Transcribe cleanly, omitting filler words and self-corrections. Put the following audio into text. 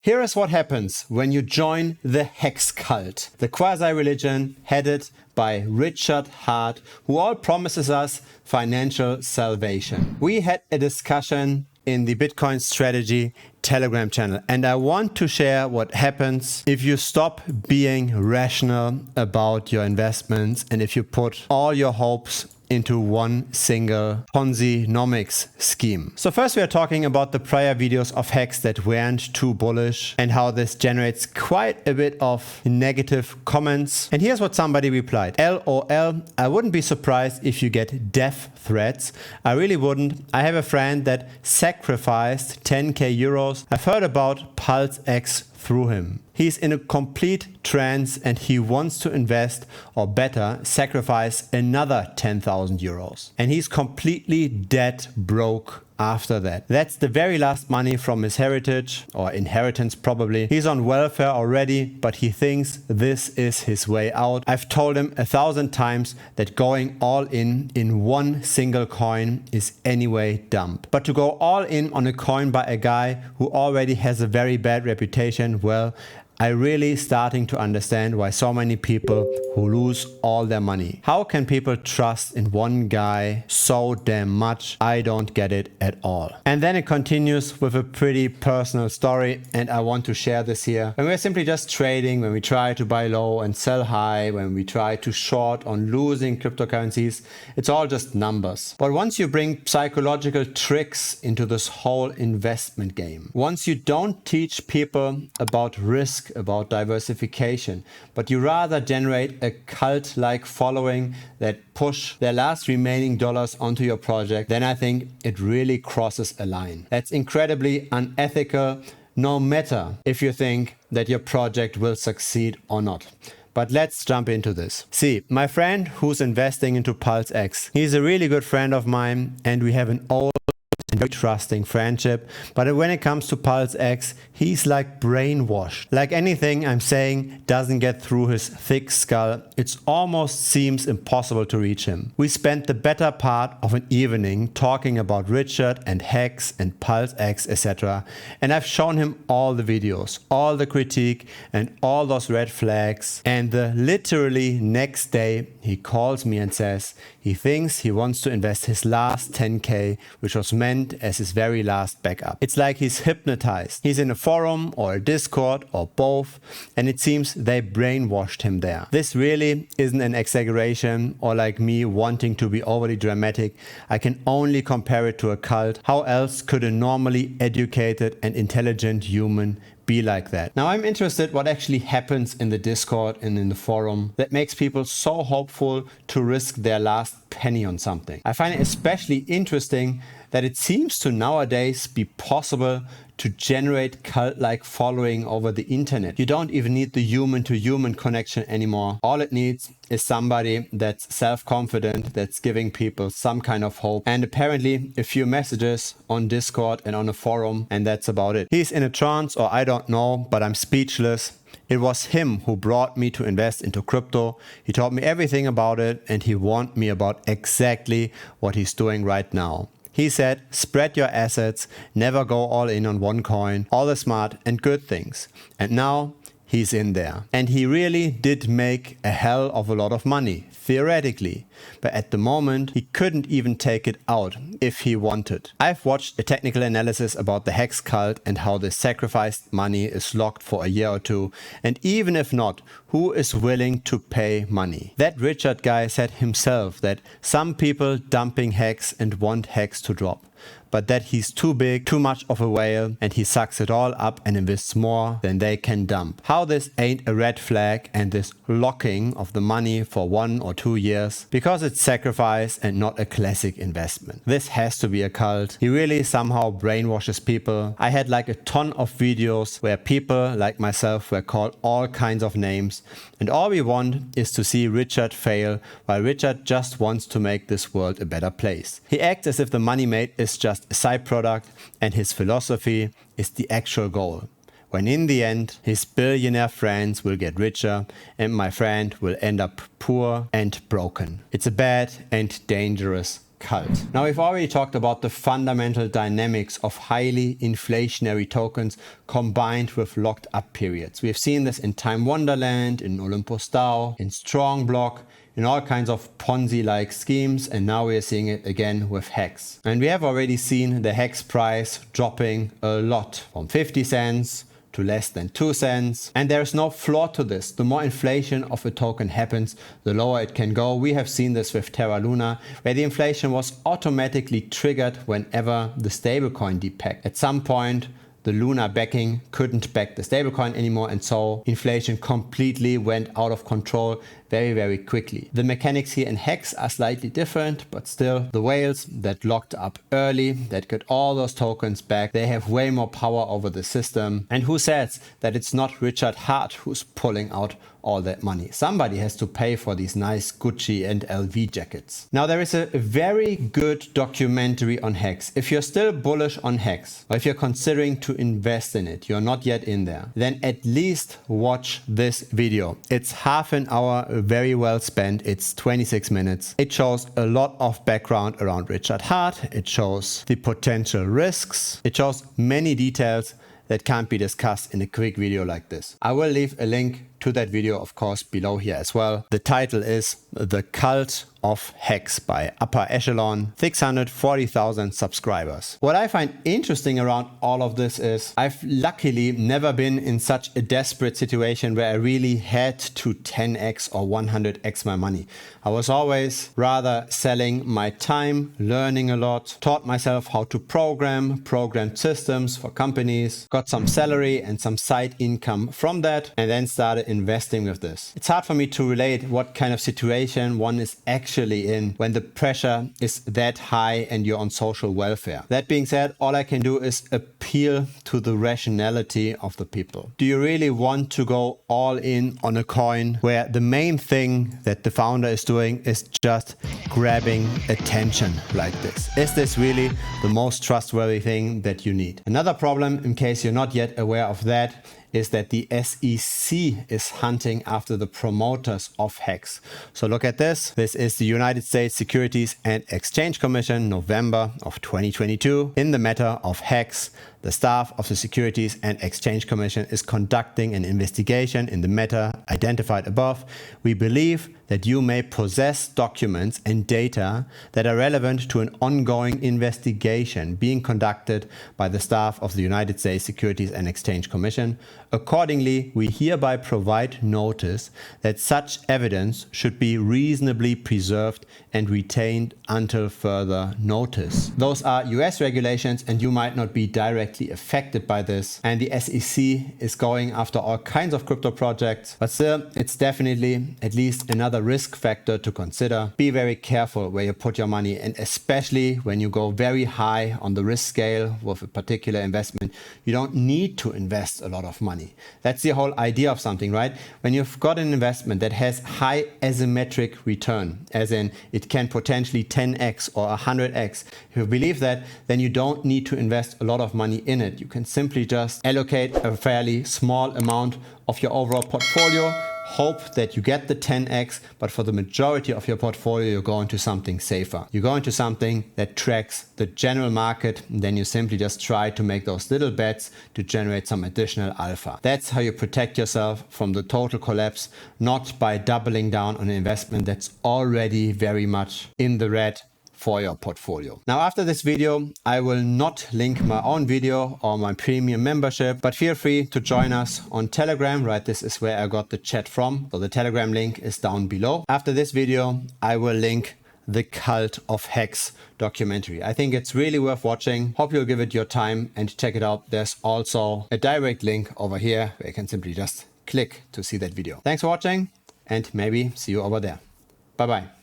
Here is what happens when you join the Hex Cult, the quasi-religion headed by Richard Hart, who all promises us financial salvation. We had a discussion in the Bitcoin Strategy Telegram channel, and I want to share what happens if you stop being rational about your investments and if you put all your hopes into one single Ponzi-nomics scheme. So first we are talking about the prior videos of Hex that weren't too bullish and how this generates quite a bit of negative comments. And here's what somebody replied. LOL, I wouldn't be surprised if you get death threats. I really wouldn't. I have a friend that sacrificed 10k euros. I've heard about pulseX through him. He's in a complete trance and he wants to invest, or better, sacrifice another 10,000 euros. And he's completely dead broke after that. That's the very last money from his heritage, or inheritance probably. He's on welfare already, but he thinks this is his way out. I've told him 1,000 times that going all in one single coin is anyway dumb. But to go all in on a coin by a guy who already has a very bad reputation, well, I'm really starting to understand why so many people who lose all their money. How can people trust in one guy so damn much? I don't get it at all. And then it continues with a pretty personal story, and I want to share this here. When we're simply just trading, when we try to buy low and sell high, when we try to short on losing cryptocurrencies, it's all just numbers. But once you bring psychological tricks into this whole investment game, once you don't teach people about risk, about diversification, but you rather generate a cult-like following that push their last remaining dollars onto your project, then I think it really crosses a line. That's incredibly unethical, no matter if you think that your project will succeed or not. But let's jump into this. See, my friend who's investing into pulseX, he's a really good friend of mine and we have an old and very trusting friendship, but when it comes to pulseX, he's like brainwashed. Like anything I'm saying doesn't get through his thick skull, it almost seems impossible to reach him. We spent the better part of an evening talking about Richard and Hex and pulseX, etc. And I've shown him all the videos, all the critique and all those red flags, and the literally next day he calls me and says he thinks he wants to invest his last 10k, which was meant as his very last backup. It's like he's hypnotized. He's in a forum or a Discord or both, and it seems they brainwashed him there. This really isn't an exaggeration or like me wanting to be overly dramatic. I can only compare it to a cult. How else could a normally educated and intelligent human be like that? Now I'm interested what actually happens in the Discord and in the forum that makes people so hopeful to risk their last penny on something. I find it especially interesting that it seems to nowadays be possible to generate cult-like following over the internet. You don't even need the human-to-human connection anymore. All it needs is somebody that's self-confident, that's giving people some kind of hope, and apparently a few messages on Discord and on a forum, and that's about it. He's in a trance, or I don't know, but I'm speechless. It was him who brought me to invest into crypto. He taught me everything about it, and he warned me about exactly what he's doing right now. He said, spread your assets, never go all in on one coin, all the smart and good things. And now he's in there. And he really did make a hell of a lot of money, theoretically. But at the moment, he couldn't even take it out if he wanted. I've watched a technical analysis about the Hex cult and how the sacrificed money is locked for a year or two. And even if not, who is willing to pay money? That Richard guy said himself that some people dumping Hex and want Hex to drop, but that he's too big, too much of a whale, and he sucks it all up and invests more than they can dump. How this ain't a red flag, and this locking of the money for 1 or 2 years, because it's sacrifice and not a classic investment. This has to be a cult. He really somehow brainwashes people. I had like a ton of videos where people like myself were called all kinds of names, and all we want is to see Richard fail, while Richard just wants to make this world a better place. He acts as if the money made is just a side product and his philosophy is the actual goal, when in the end his billionaire friends will get richer and my friend will end up poor and broken. It's a bad and dangerous cult. Now, we've already talked about the fundamental dynamics of highly inflationary tokens combined with locked up periods. We've seen this in Time Wonderland, in Olympus DAO, in Strong Block, in all kinds of Ponzi-like schemes, and now we are seeing it again with Hex. And we have already seen the Hex price dropping a lot, from 50 cents to less than 2 cents. And there is no flaw to this. The more inflation of a token happens, the lower it can go. We have seen this with Terra Luna, where the inflation was automatically triggered whenever the stablecoin depegged. At some point, the Luna backing couldn't back the stablecoin anymore, and so inflation completely went out of control very quickly. The mechanics here in Hex are slightly different, but still the whales that locked up early, that got all those tokens back, they have way more power over the system. And who says that it's not Richard Hart who's pulling out all that money? Somebody has to pay for these nice Gucci and LV jackets. Now, there is a very good documentary on Hex. If you're still bullish on Hex, or if you're considering to invest in it, you're not yet in there, then at least watch this video. It's half an hour, very well spent. It's 26 minutes. It shows a lot of background around Richard Hart. It shows the potential risks. It shows many details that can't be discussed in a quick video like this. I will leave a link to that video, of course, below here as well. The title is The Cult of Hex by Upper Echelon, 640,000 subscribers. What I find interesting around all of this is I've luckily never been in such a desperate situation where I really had to 10x or 100x my money. I was always rather selling my time, learning a lot, taught myself how to programmed systems for companies, got some salary and some side income from that, and then started investing with this. It's hard for me to relate what kind of situation one is actually in when the pressure is that high and you're on social welfare. That being said, all I can do is appeal to the rationality of the people. Do you really want to go all in on a coin where the main thing that the founder is doing is just grabbing attention like this? Is this really the most trustworthy thing that you need? Another problem, in case you're not yet aware of that, is that the SEC is hunting after the promoters of Hex. So look at this. This is the United States Securities and Exchange Commission, November of 2022. In the matter of Hex, the staff of the Securities and Exchange Commission is conducting an investigation in the matter identified above. We believe that you may possess documents and data that are relevant to an ongoing investigation being conducted by the staff of the United States Securities and Exchange Commission. Accordingly, we hereby provide notice that such evidence should be reasonably preserved and retained until further notice. Those are US regulations, and you might not be directly affected by this. And the SEC is going after all kinds of crypto projects, but still, it's definitely at least another risk factor to consider. Be very careful where you put your money, and especially when you go very high on the risk scale with a particular investment, you don't need to invest a lot of money. That's the whole idea of something, right? When you've got an investment that has high asymmetric return, as in it can potentially 10x or 100x, if you believe that, then you don't need to invest a lot of money in it. You can simply just allocate a fairly small amount of your overall portfolio, hope that you get the 10x, but for the majority of your portfolio, you go into something safer. You go into something that tracks the general market, and then you simply just try to make those little bets to generate some additional alpha. That's how you protect yourself from the total collapse, not by doubling down on an investment that's already very much in the red for your portfolio. Now, after this video, I will not link my own video or my premium membership, but feel free to join us on Telegram, right? This is where I got the chat from. So the Telegram link is down below. After this video, I will link the Cult of Hex documentary. I think it's really worth watching. Hope you'll give it your time and check it out. There's also a direct link over here where you can simply just click to see that video. Thanks for watching, and maybe see you over there. Bye-bye.